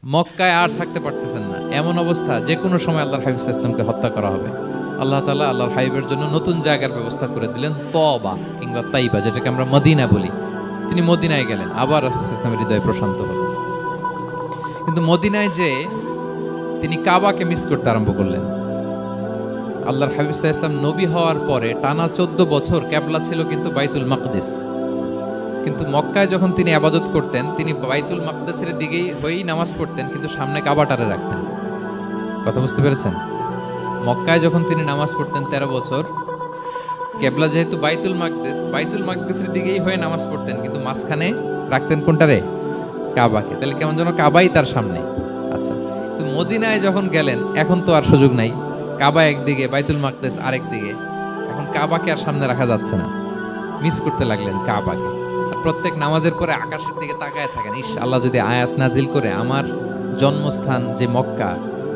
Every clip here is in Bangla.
মক্কায় আর থাকতে পারতেছেন না, এমন অবস্থা যে কোনো সময় আল্লাহর হাবিব সাল্লাল্লাহু আলাইহি ওয়াসাল্লামকে হত্যা করা হবে। আল্লাহ তাআলা আল্লাহর হাবিবের জন্য নতুন জায়গার ব্যবস্থা করে দিলেন, তওবা কিংবা তাইবা, যেটাকে আমরা মদিনা বলি। তিনি মদিনায় গেলেন, আবার রাসূল সাল্লাল্লাহু আলাইহি ওয়াসাল্লামের হৃদয় প্রশান্ত হলো। কিন্তু মদিনায় যে তিনি কাবাকে মিস করতে আরম্ভ করলেন। আল্লাহর হাবিব সাল্লাল্লাহু আলাইহি ওয়াসাল্লাম নবী হওয়ার পরে টানা 14 বছর কিবলা ছিল কিন্তু বাইতুল মাকদিস। কিন্তু মক্কায় যখন তিনি ইবাদত করতেন, তিনি বাইতুল মাকদিসের দিকেই হয়েই নামাজ পড়তেন, কিন্তু সামনে কাবাটারে রাখতেন। কথা বুঝতে পেরেছেন? মক্কায় যখন তিনি নামাজ পড়তেন 13 বছর, কিবলা যেহেতু বাইতুল মাকদিসের দিকেই হয়ে নামাজ পড়তেন, কিন্তু মাঝখানে রাখতেন কোনটারে? কাবাকে। তাহলে কেমন যেন কাবাই তার সামনে। আচ্ছা, কিন্তু মদিনায় যখন গেলেন, এখন তো আর সুযোগ নাই। কাবা একদিকে, বাইতুল মাকদিস আরেক দিকে, এখন কাবাকে আর সামনে রাখা যাচ্ছে না। মিস করতে লাগলেন কাবাকে। আর প্রত্যেক নামাজের পরে আকাশের দিকে তাকায় থাকেন, ইস আল্লাহ যদি আয়াত নাজিল করে আমার জন্মস্থান যে মক্কা,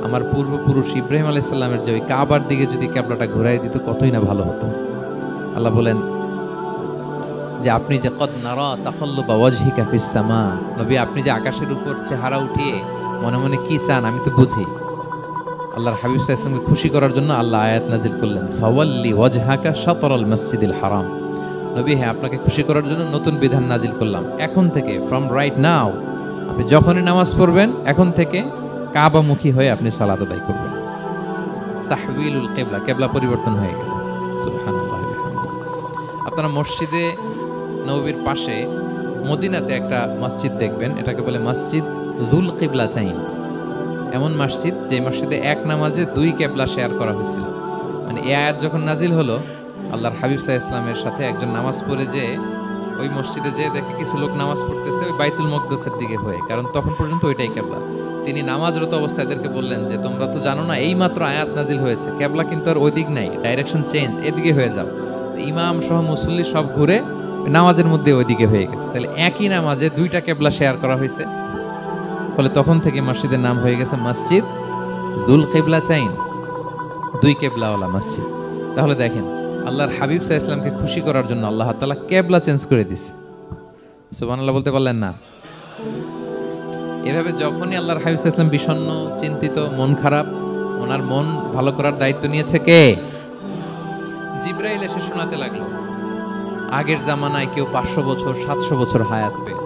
আমার পূর্বপুরুষ ইব্রাহিম আলাইহিস সালামের যে ওই কাবার দিকে যদি কিবলাটা ঘুরাই দিত, কতই না ভালো হতো। আল্লাহ বলেন যে আপনি যে কদ নারা তাকাল্লুবা ওয়াজহিকা ফিস সামা, নবী আপনি যে আকাশের উপর চেহারা উঠিয়ে মনে মনে কি চান আমি তো বুঝি। আল্লাহর হাবিব সাল্লাল্লাহু আলাইহি ওয়াসাল্লামকে খুশি করার জন্য আল্লাহ আয়াত নাজিল করলেন, ফাওয়াল্লি ওয়াজহাকা শাতরাল মাসজিদিল হারাম। নবী হ্যাঁ, আপনাকে খুশি করার জন্য নতুন বিধান নাজিল করলাম। এখন থেকে, ফ্রম রাইট নাও, আপনি যখনই নামাজ পড়বেন এখন থেকে কাবামুখী হয়ে আপনি সালাত আদায় করবেন। তাহউইলুল কিবলা, কিবলা পরিবর্তন হয়ে গেল। সুবহানাল্লাহ। আপনারা মসজিদে নববীর পাশে মদিনাতে একটা মসজিদ দেখবেন, এটাকে বলে মসজিদ যুল কিবলাতাইন। এমন মসজিদ যে মসজিদে এক নামাজে 2 কিবলা শেয়ার করা হয়েছিল। মানে এই আয়াত যখন নাজিল হলো, আল্লাহর হাবিব সাল্লাল্লাহু আলাইহি ওয়াসাল্লামের সাথে একজন নামাজ পড়ে যে ওই মসজিদে যে দেখে কিছু লোক নামাজ পড়তেছে ওই বাইতুল মাকদিসের দিকে হয়ে, কারণ তখন পর্যন্ত ওইটাই কিবলা। তিনি নামাজরত অবস্থায় এদেরকে বললেন যে তোমরা তো জানো না এই মাত্র আয়াত নাজিল হয়েছে, কিবলা কিন্তু আর ওই দিক নাই, ডাইরেকশন চেঞ্জ, এদিকে হয়ে যাও। তো ইমাম সহ মুসল্লি সব ঘুরে নামাজের মধ্যে ওইদিকে হয়ে গেছে। তাহলে একই নামাজে 2টা কিবলা শেয়ার করা হয়েছে। ফলে তখন থেকে মসজিদের নাম হয়ে গেছে মসজিদ যুল কিবলাতাইন, 2 কিবলাওয়ালা মসজিদ। তাহলে দেখেন, আল্লাহর হাবিব সাল্লাল্লাহু আলাইহি ওয়াসাল্লামকে খুশি করার জন্য আল্লাহ তাআলা কিবলা চেঞ্জ করে দিয়েছে। সুবহানাল্লাহ বলতে পারলেন না? এভাবে যখনই আল্লাহর হাবিব সাল্লাল্লাহু আলাইহি ওয়াসাল্লাম বিষণ্ণ, চিন্তিত, মন খারাপ, ওনার মন ভালো করার দায়িত্ব নিয়েছে কে? জিবরাইল এসে শোনাতে লাগলো। আগের জামানায় কেউ 500 বছর 700 বছর হায়াত পেয়ে